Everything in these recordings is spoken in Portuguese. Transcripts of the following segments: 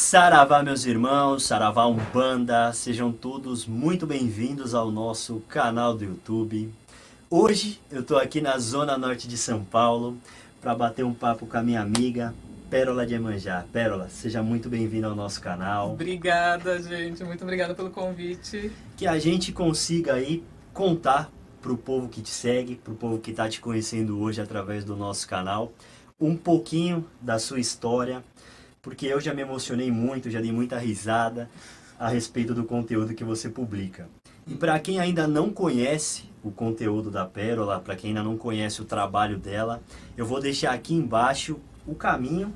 Saravá, meus irmãos, Saravá Umbanda, sejam todos muito bem-vindos ao nosso canal do YouTube. Hoje eu tô aqui na zona norte de São Paulo para bater um papo com a minha amiga Pérola de Iemanjá. Pérola, seja muito bem-vinda ao nosso canal. Obrigada, gente, muito obrigada pelo convite. Que a gente consiga aí contar pro povo que te segue, pro povo que tá te conhecendo hoje através do nosso canal, um pouquinho da sua história, porque eu já me emocionei muito, já dei muita risada a respeito do conteúdo que você publica. E para quem ainda não conhece o conteúdo da Pérola, para quem ainda não conhece o trabalho dela, eu vou deixar aqui embaixo o caminho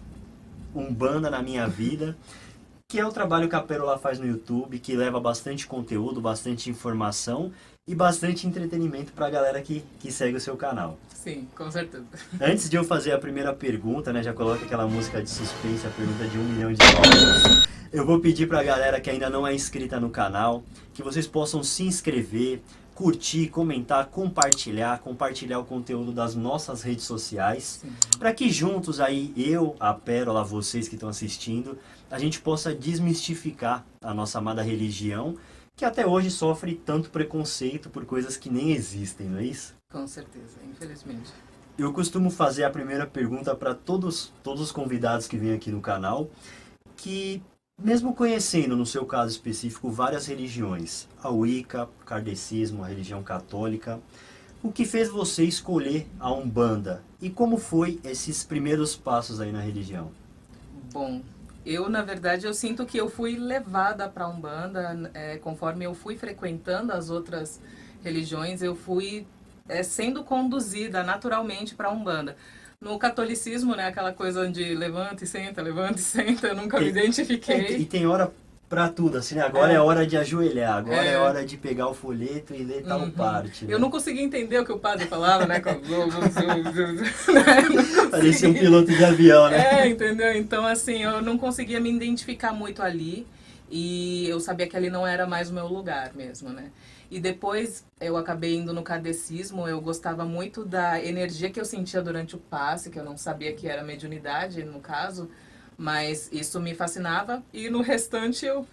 Umbanda na minha vida, que é o trabalho que a Pérola faz no YouTube, que leva bastante conteúdo, bastante informação e bastante entretenimento para a galera que segue o seu canal. Sim, com certeza. Antes de eu fazer a primeira pergunta, né, já coloca aquela música de suspense, a pergunta de 1 milhão de dólares. Eu vou pedir para a galera que ainda não é inscrita no canal, que vocês possam se inscrever, curtir, comentar, compartilhar o conteúdo das nossas redes sociais, para que juntos aí, eu, a Pérola, vocês que estão assistindo, a gente possa desmistificar a nossa amada religião, que até hoje sofre tanto preconceito por coisas que nem existem, não é isso? Com certeza, infelizmente. Eu costumo fazer a primeira pergunta para todos os convidados que vêm aqui no canal, que mesmo conhecendo, no seu caso específico, várias religiões, a Wicca, o kardecismo, a religião católica, o que fez você escolher a Umbanda? E como foi esses primeiros passos aí na religião? Bom, na verdade, eu sinto que eu fui levada para a Umbanda, conforme eu fui frequentando as outras religiões, eu fui sendo conduzida naturalmente para a Umbanda. No catolicismo, né, aquela coisa de levanta e senta, eu nunca me identifiquei. E tem hora pra tudo, assim, né? Agora é hora de ajoelhar, agora é hora de pegar o folheto e ler tal parte. Né? Eu não conseguia entender o que o padre falava, né? Parecia um piloto de avião, né? Entendeu? Então, assim, eu não conseguia me identificar muito ali e eu sabia que ali não era mais o meu lugar mesmo, né? E depois eu acabei indo no kardecismo, eu gostava muito da energia que eu sentia durante o passe, que eu não sabia que era mediunidade, no caso, mas isso me fascinava e no restante eu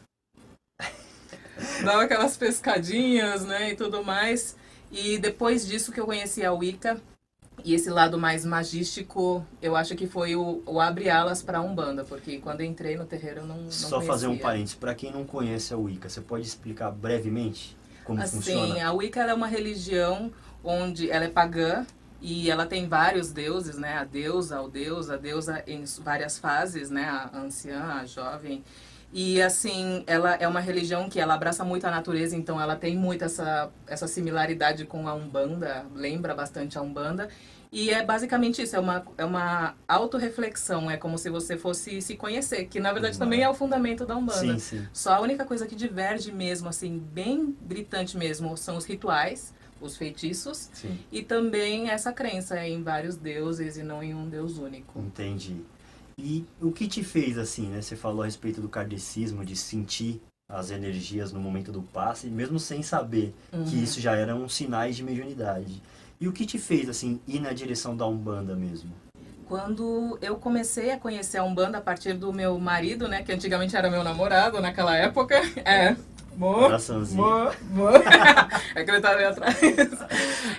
dava aquelas pescadinhas, né, e tudo mais. E depois disso que eu conheci a Wicca, e esse lado mais magístico, eu acho que foi o abre-alas para a Umbanda, porque quando eu entrei no terreiro eu não Só conhecia. fazer um parênteses, para quem não conhece a Wicca, você pode explicar brevemente como funciona? Assim, a Wicca é uma religião onde ela é pagã e ela tem vários deuses, né? A deusa, a deusa em várias fases, né? A anciã, a jovem. E assim, ela é uma religião que ela abraça muito a natureza, então ela tem muito essa similaridade com a Umbanda, lembra bastante a Umbanda. E é basicamente isso, é uma autorreflexão, é como se você fosse se conhecer, que na verdade também é o fundamento da Umbanda. Sim, sim. Só a única coisa que diverge mesmo, assim, bem gritante mesmo, são os rituais, os feitiços, Sim. e também essa crença em vários deuses e não em um deus único. Entendi. E o que te fez assim, né? Você falou a respeito do kardecismo, de sentir as energias no momento do passe, mesmo sem saber que isso já eram sinais de mediunidade. E o que te fez, assim, ir na direção da Umbanda mesmo? Quando eu comecei a conhecer a Umbanda a partir do meu marido, né, que antigamente era meu namorado naquela época, Coraçãozinho. é que ele tá ali atrás.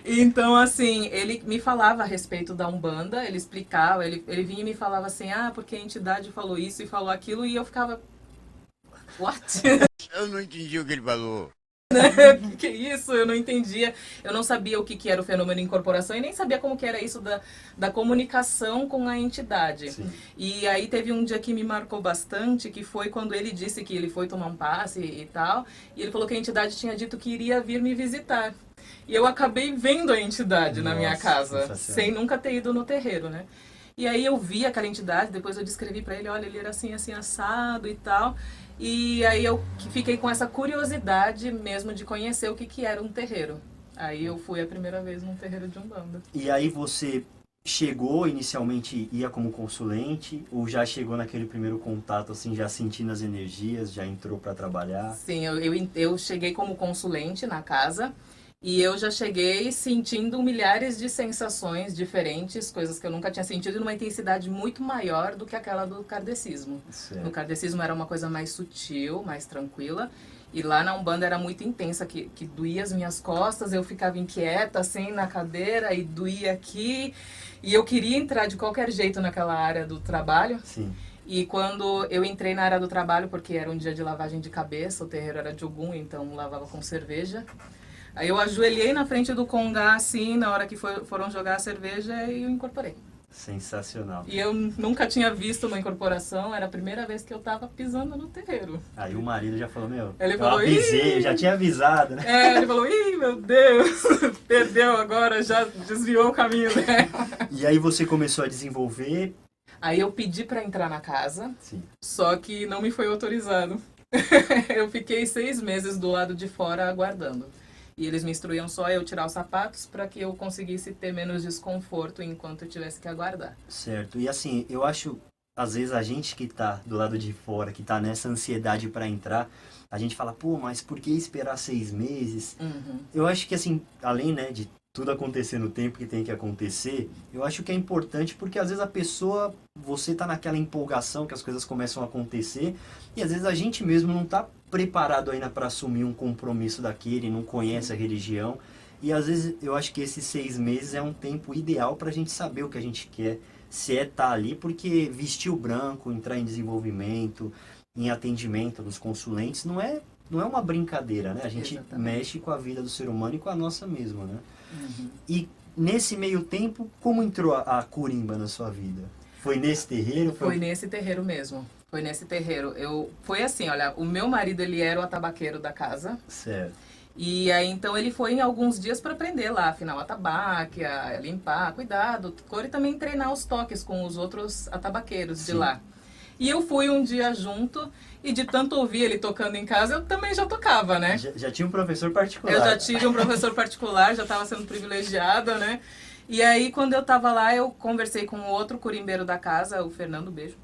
Então, assim, ele me falava a respeito da Umbanda, ele explicava, ele vinha e me falava assim, porque a entidade falou isso e falou aquilo, e eu ficava, what? Eu não entendi o que ele falou. Que isso? Eu não entendia. Eu não sabia o que era o fenômeno de incorporação e nem sabia como que era isso da comunicação com a entidade. Sim. E aí teve um dia que me marcou bastante, que foi quando ele disse que ele foi tomar um passe e tal, e ele falou que a entidade tinha dito que iria vir me visitar. E eu acabei vendo a entidade na minha casa, sem nunca ter ido no terreiro, né? E aí eu vi aquela entidade, depois eu descrevi pra ele, olha, ele era assim, assim, assado e tal. E aí eu fiquei com essa curiosidade mesmo de conhecer o que era um terreiro. Aí eu fui a primeira vez num terreiro de Umbanda. E aí você chegou, inicialmente ia como consulente, ou já chegou naquele primeiro contato, assim, já sentindo as energias, já entrou para trabalhar? Sim, eu cheguei como consulente na casa. E eu já cheguei sentindo milhares de sensações diferentes, coisas que eu nunca tinha sentido, numa intensidade muito maior do que aquela do kardecismo. Certo. No kardecismo era uma coisa mais sutil, mais tranquila. E lá na Umbanda era muito intensa, que doía as minhas costas, eu ficava inquieta, assim, na cadeira, e doía aqui. E eu queria entrar de qualquer jeito naquela área do trabalho. Sim. E quando eu entrei na área do trabalho, porque era um dia de lavagem de cabeça, o terreiro era de Ogum, então lavava com cerveja. Aí eu ajoelhei na frente do congá, assim, na hora que foram jogar a cerveja, e eu incorporei. Sensacional. E eu nunca tinha visto uma incorporação, era a primeira vez que eu tava pisando no terreiro. Aí o marido já falou, meu, Ele eu falou, avisei, "Ih!" já tinha avisado, né? Ele falou, ih, meu Deus, perdeu agora, já desviou o caminho, né? E aí você começou a desenvolver... Aí eu pedi pra entrar na casa, Sim. só que não me foi autorizado. Eu fiquei 6 meses do lado de fora aguardando. E eles me instruíam só eu tirar os sapatos para que eu conseguisse ter menos desconforto enquanto eu tivesse que aguardar. Certo. E assim, eu acho, às vezes a gente que tá do lado de fora, que tá nessa ansiedade para entrar, a gente fala, pô, mas por que esperar 6 meses? Uhum. Eu acho que assim, além, né, de tudo acontecer no tempo que tem que acontecer, eu acho que é importante porque às vezes a pessoa, você tá naquela empolgação que as coisas começam a acontecer e às vezes a gente mesmo não tá preparado ainda para assumir um compromisso daquele, não conhece a religião e às vezes eu acho que esses 6 meses é um tempo ideal para a gente saber o que a gente quer, se é estar ali, porque vestir o branco, entrar em desenvolvimento, em atendimento dos consulentes, não é uma brincadeira, né? A gente Exatamente. mexe com a vida do ser humano e com a nossa mesma, né? Uhum. E nesse meio tempo, como entrou a Curimba na sua vida? Foi nesse terreiro? Foi nesse terreiro mesmo. Foi nesse terreiro. Foi assim, olha, o meu marido, ele era o atabaqueiro da casa. Certo. E aí, então, ele foi em alguns dias para aprender lá, afinal, atabaque, a limpar, cuidado, cor e também treinar os toques com os outros atabaqueiros de Sim. lá. E eu fui um dia junto, e de tanto ouvir ele tocando em casa, eu também já tocava, né? Já tinha um professor particular. Eu já tive um professor particular, já estava sendo privilegiada, né? E aí, quando eu tava lá, eu conversei com outro curimbeiro da casa, o Fernando, beijo,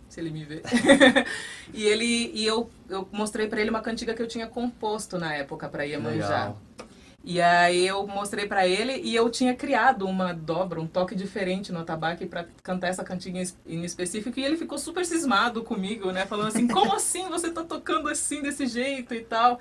se ele me vê. E eu mostrei pra ele uma cantiga que eu tinha composto na época pra Iemanjá. Legal. E aí eu mostrei pra ele e eu tinha criado uma dobra, um toque diferente no atabaque pra cantar essa cantiga em específico. E ele ficou super cismado comigo, né? Falando assim, como assim você tá tocando assim, desse jeito e tal?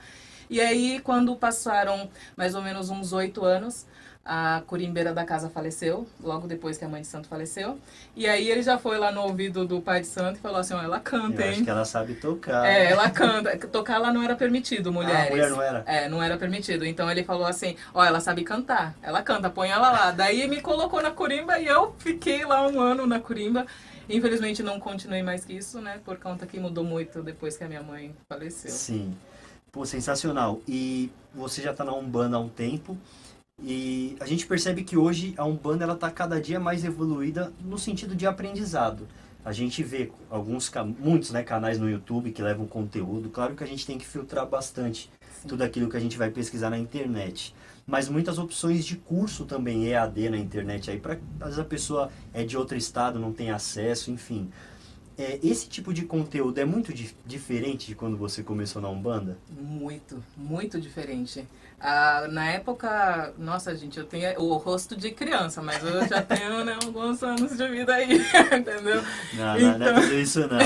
E aí, quando passaram mais ou menos uns 8 anos, a curimbeira da casa faleceu, logo depois que a mãe de santo faleceu. E aí ele já foi lá no ouvido do pai de santo e falou assim, ó, ela canta, Eu hein? acho que ela sabe tocar. Ela canta. Tocar lá não era permitido, mulheres. mulher não era? Não era permitido. Então ele falou assim, ó, ela sabe cantar. Ela canta, põe ela lá. Daí me colocou na curimba e eu fiquei lá 1 ano na curimba. Infelizmente não continuei mais que isso, né? Por conta que mudou muito depois que a minha mãe faleceu. Sim. Pô, sensacional. E você já tá na Umbanda há um tempo. E a gente percebe que hoje a Umbanda ela tá cada dia mais evoluída no sentido de aprendizado. A gente vê muitos, né, canais no YouTube que levam conteúdo. Claro que a gente tem que filtrar bastante tudo aquilo que a gente vai pesquisar na internet. Mas muitas opções de curso também EAD na internet aí, para às vezes a pessoa é de outro estado, não tem acesso, enfim. Esse tipo de conteúdo é muito diferente de quando você começou na Umbanda? Muito, muito diferente. Na época, nossa gente, eu tenho o rosto de criança, mas eu já tenho, né, alguns anos de vida aí, entendeu? Não é tudo isso não.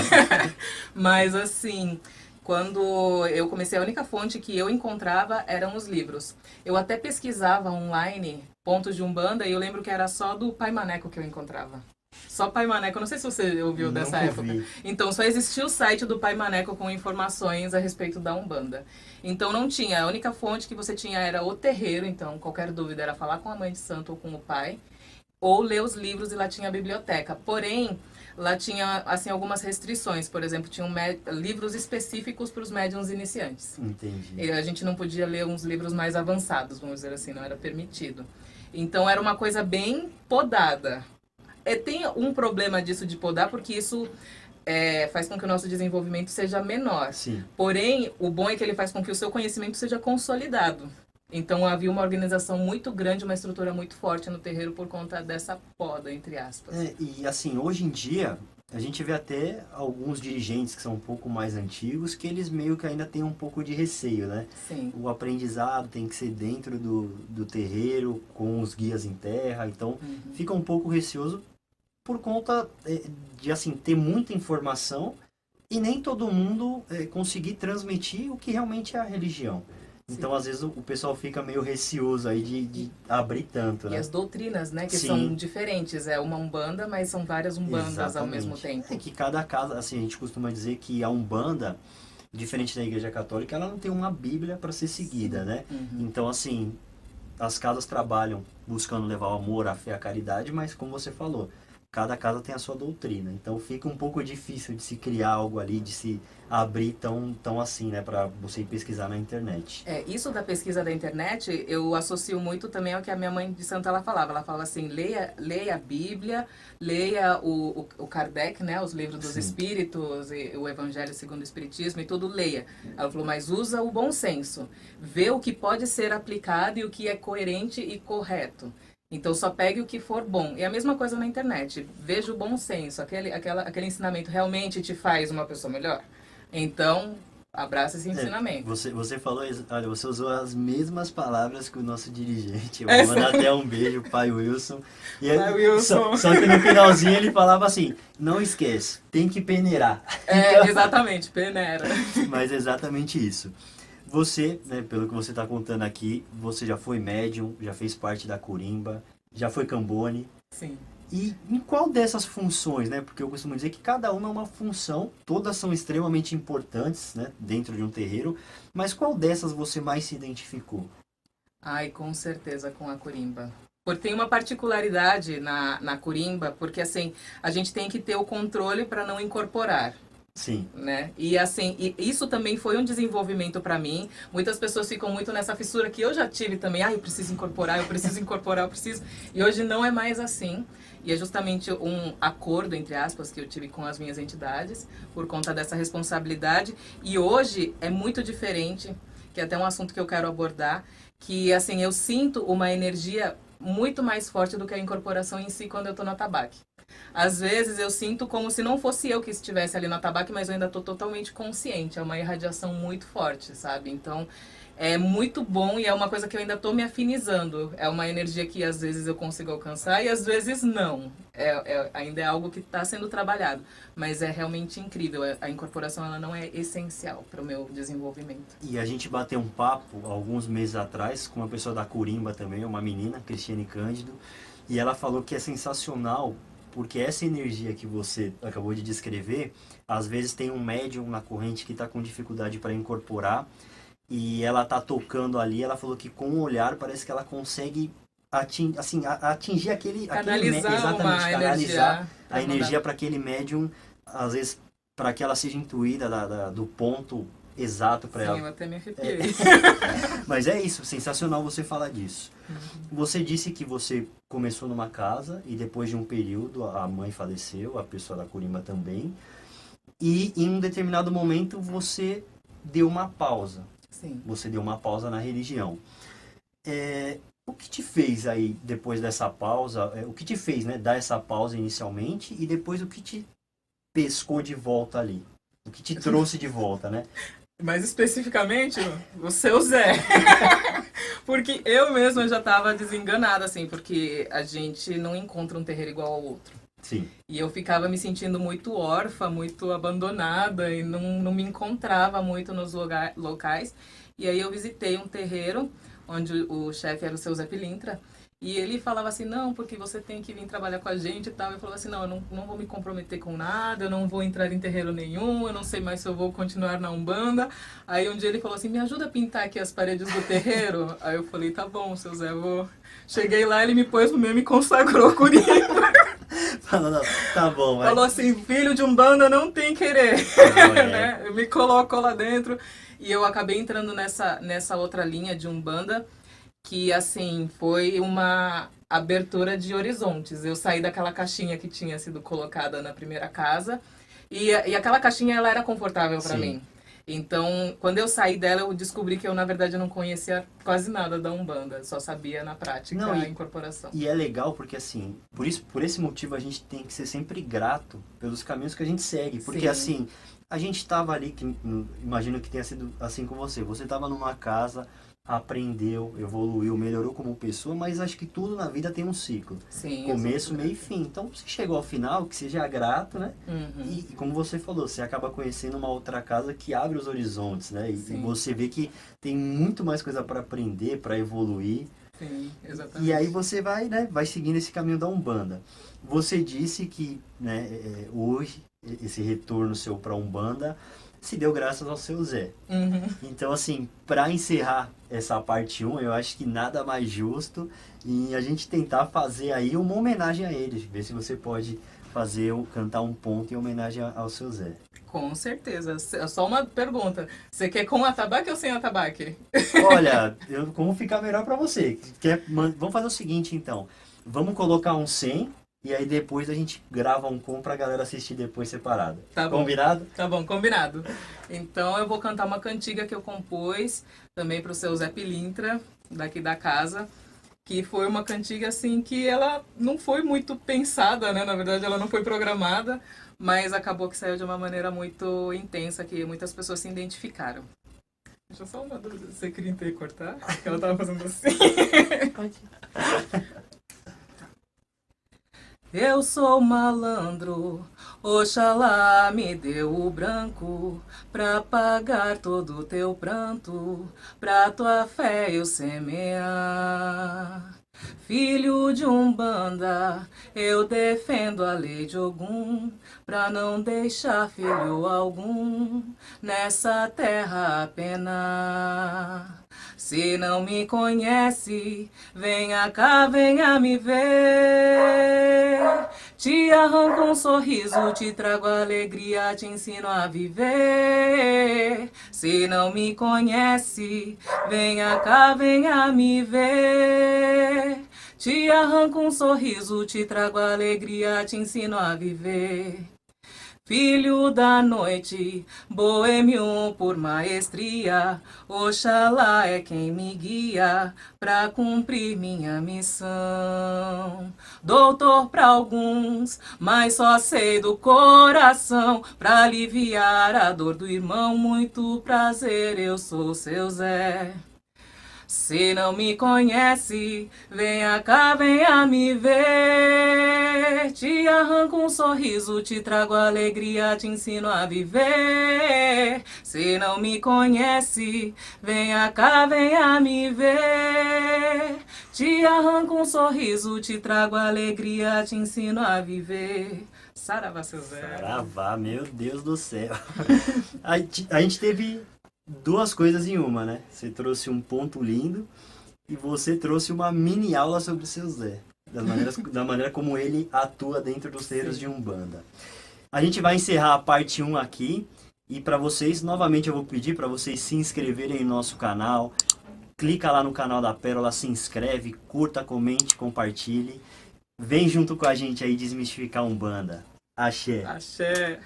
Mas assim, quando eu comecei, a única fonte que eu encontrava eram os livros. Eu até pesquisava online pontos de Umbanda e eu lembro que era só do Pai Maneco que eu encontrava. Só Pai Maneco, eu não sei se você ouviu dessa época. Ouvi. Então só existia o site do Pai Maneco com informações a respeito da Umbanda. Então não tinha, a única fonte que você tinha era o terreiro, então qualquer dúvida era falar com a mãe de santo ou com o pai, ou ler os livros e lá tinha a biblioteca. Porém, lá tinha assim algumas restrições, por exemplo, tinham livros específicos para os médiuns iniciantes. Entendi. E a gente não podia ler uns livros mais avançados, vamos dizer assim, não era permitido. Então era uma coisa bem podada. Tem um problema disso de podar, porque isso faz com que o nosso desenvolvimento seja menor. Sim. Porém, o bom é que ele faz com que o seu conhecimento seja consolidado. Então havia uma organização muito grande, uma estrutura muito forte no terreiro por conta dessa poda, entre aspas. E assim, hoje em dia, A gente vê até alguns dirigentes que são um pouco mais antigos, que eles meio que ainda têm um pouco de receio, né? Sim. O aprendizado tem que ser dentro do terreiro, com os guias em terra, então fica um pouco receoso por conta de, assim, ter muita informação e nem todo mundo conseguir transmitir o que realmente é a religião. Então, às vezes, o pessoal fica meio receoso aí de abrir tanto, E né? as doutrinas, né, que Sim. são diferentes. É uma umbanda, mas são várias umbandas ao mesmo Exatamente. tempo. É que cada casa, assim, a gente costuma dizer que a Umbanda, diferente da Igreja Católica, ela não tem uma Bíblia para ser seguida, né? Então, assim, as casas trabalham buscando levar o amor, a fé, a caridade, mas como você falou, cada casa tem a sua doutrina. Então fica um pouco difícil de se criar algo ali, de se abrir tão assim, né, para você ir pesquisar na internet. Isso da pesquisa da internet, eu associo muito também ao que a minha mãe de santo ela falava. Ela falava assim, leia a Bíblia, leia o Kardec, né, os livros dos Sim. espíritos, e o Evangelho segundo o Espiritismo e tudo, leia. Ela falou, mas usa o bom senso. Vê o que pode ser aplicado e o que é coerente e correto. Então, só pegue o que for bom. E a mesma coisa na internet. Veja o bom senso. Aquele ensinamento realmente te faz uma pessoa melhor? Então, abraça esse ensinamento. Você falou, olha, você usou as mesmas palavras que o nosso dirigente. Eu vou mandar até um beijo, pai Wilson. E Pai Wilson. Só que no finalzinho ele falava assim, não esquece, tem que peneirar. Então, Exatamente, peneira. mas é exatamente isso. Você, né, pelo que você está contando aqui, você já foi médium, já fez parte da Curimba, já foi Cambone. Sim. E em qual dessas funções, né? Porque eu costumo dizer que cada uma é uma função, todas são extremamente importantes, né, dentro de um terreiro, mas qual dessas você mais se identificou? Ai, com certeza com a Curimba. Porque tem uma particularidade na Curimba, porque assim, a gente tem que ter o controle para não incorporar. Sim. Né? E assim, isso também foi um desenvolvimento para mim. Muitas pessoas ficam muito nessa fissura que eu já tive também. Eu preciso incorporar, eu preciso incorporar, eu preciso. E hoje não é mais assim. E é justamente um acordo, entre aspas, que eu tive com as minhas entidades por conta dessa responsabilidade. E hoje é muito diferente, que é até um assunto que eu quero abordar, que assim, eu sinto uma energia muito mais forte do que a incorporação em si quando eu estou no atabaque. Às vezes eu sinto como se não fosse eu que estivesse ali no atabaque, mas eu ainda estou totalmente consciente. É uma irradiação muito forte, sabe? Então é muito bom e é uma coisa que eu ainda estou me afinizando. É uma energia que às vezes eu consigo alcançar e às vezes não. Ainda é algo que está sendo trabalhado, mas é realmente incrível. A incorporação ela não é essencial para o meu desenvolvimento. E a gente bateu um papo alguns meses atrás com uma pessoa da Curimba também, uma menina, Cristiane Cândido, e ela falou que é sensacional porque essa energia que você acabou de descrever, às vezes tem um médium na corrente que está com dificuldade para incorporar e ela está tocando ali, ela falou que com o olhar parece que ela consegue atingir aquele Canalizar exatamente, canalizar a energia para para aquele médium, às vezes para que ela seja intuída do ponto exato para ela. Sim, eu até me arrepiei. Mas é isso, sensacional você falar disso. Você disse que você começou numa casa e depois de um período a mãe faleceu, a pessoa da Curimba também. E em um determinado momento você deu uma pausa. Sim. Você deu uma pausa na religião. O que te fez aí, depois dessa pausa, o que te fez, né, dar essa pausa inicialmente e depois o que te pescou de volta ali? O que te trouxe de volta, né? Mais especificamente, o seu Zé. Porque eu mesma já estava desenganada, assim, porque a gente não encontra um terreiro igual ao outro. Sim. E eu ficava me sentindo muito órfã, muito abandonada e não me encontrava muito nos locais. E aí eu visitei um terreiro onde o chefe era o seu Zé Pilintra. E ele falava assim, não, porque você tem que vir trabalhar com a gente e tal. Eu falava assim, não, eu não vou me comprometer com nada, eu não vou entrar em terreiro nenhum, eu não sei mais se eu vou continuar na Umbanda. Aí um dia ele falou assim, me ajuda a pintar aqui as paredes do terreiro? Aí eu falei, tá bom, seu Zé, eu vou... Cheguei lá, ele me pôs no meio e me consagrou Curimba. Falando, tá bom, mas... Falou assim, filho de Umbanda não tem querer. Não, né? Me colocou lá dentro. E eu acabei entrando nessa outra linha de Umbanda, que, assim, foi uma abertura de horizontes. Eu saí daquela caixinha que tinha sido colocada na primeira casa e aquela caixinha, ela era confortável para mim. Então, quando eu saí dela, eu descobri que eu, na verdade, não conhecia quase nada da Umbanda. Só sabia na prática Não, a incorporação. E é legal porque, assim, por esse motivo a gente tem que ser sempre grato pelos caminhos que a gente segue. Porque, Sim. assim, a gente estava ali, imagino que tenha sido assim com você. Você estava numa casa, aprendeu, evoluiu, melhorou como pessoa, mas acho que tudo na vida tem um ciclo. Sim, Começo, meio e fim. Então, você chegou ao final, que seja grato, né? Uhum. E como você falou, você acaba conhecendo uma outra casa que abre os horizontes, né? E Sim. você vê que tem muito mais coisa para aprender, para evoluir. Sim, exatamente. E aí você vai, né, vai seguindo esse caminho da Umbanda. Você disse que, né, hoje, esse retorno seu para a Umbanda se deu graças ao seu Zé. Uhum. Então, assim, para encerrar essa parte 1, eu acho que nada mais justo em a gente tentar fazer aí uma homenagem a ele. Ver se você pode cantar um ponto em homenagem ao seu Zé. Com certeza. Só uma pergunta. Você quer com atabaque ou sem atabaque? Olha, como ficar melhor para você? Vamos fazer o seguinte, então. Vamos colocar um 100 e aí depois a gente grava um com pra galera assistir depois separado. Tá bom. Combinado? Tá bom, combinado. Então eu vou cantar uma cantiga que eu compus também pro seu Zé Pilintra, daqui da casa, que foi uma cantiga assim que ela não foi muito pensada, né? Na verdade ela não foi programada, mas acabou que saiu de uma maneira muito intensa, que muitas pessoas se identificaram. Deixa eu só uma dúvida, você queria cortar? Porque ela tava fazendo assim. Pode. Eu sou malandro, Oxalá me deu o branco pra pagar todo o teu pranto, pra tua fé eu semear. Filho de Umbanda, eu defendo a lei de Ogum, pra não deixar filho algum nessa terra a penar. Se não me conhece, venha cá, venha me ver. Te arranco um sorriso, te trago alegria, te ensino a viver. Se não me conhece, venha cá, venha me ver. Te arranco um sorriso, te trago alegria, te ensino a viver. Filho da noite, boêmio por maestria, Oxalá é quem me guia pra cumprir minha missão. Doutor pra alguns, mas só sei do coração, pra aliviar a dor do irmão, muito prazer, eu sou seu Zé. Se não me conhece, venha cá, venha me ver. Te arranco um sorriso, te trago alegria, te ensino a viver. Se não me conhece, venha cá, venha me ver. Te arranco um sorriso, te trago alegria, te ensino a viver. Saravá, seu Zé. Saravá, meu Deus do céu. A gente teve duas coisas em uma, né? Você trouxe um ponto lindo e você trouxe uma mini aula sobre o seu Zé. Da maneira como ele atua dentro dos terreiros de Umbanda. A gente vai encerrar a parte 1 aqui. E para vocês, novamente eu vou pedir para vocês se inscreverem em nosso canal. Clica lá no canal da Pérola, se inscreve, curta, comente, compartilhe. Vem junto com a gente aí desmistificar Umbanda. Axé. Axé.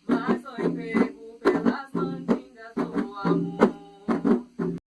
Mas foi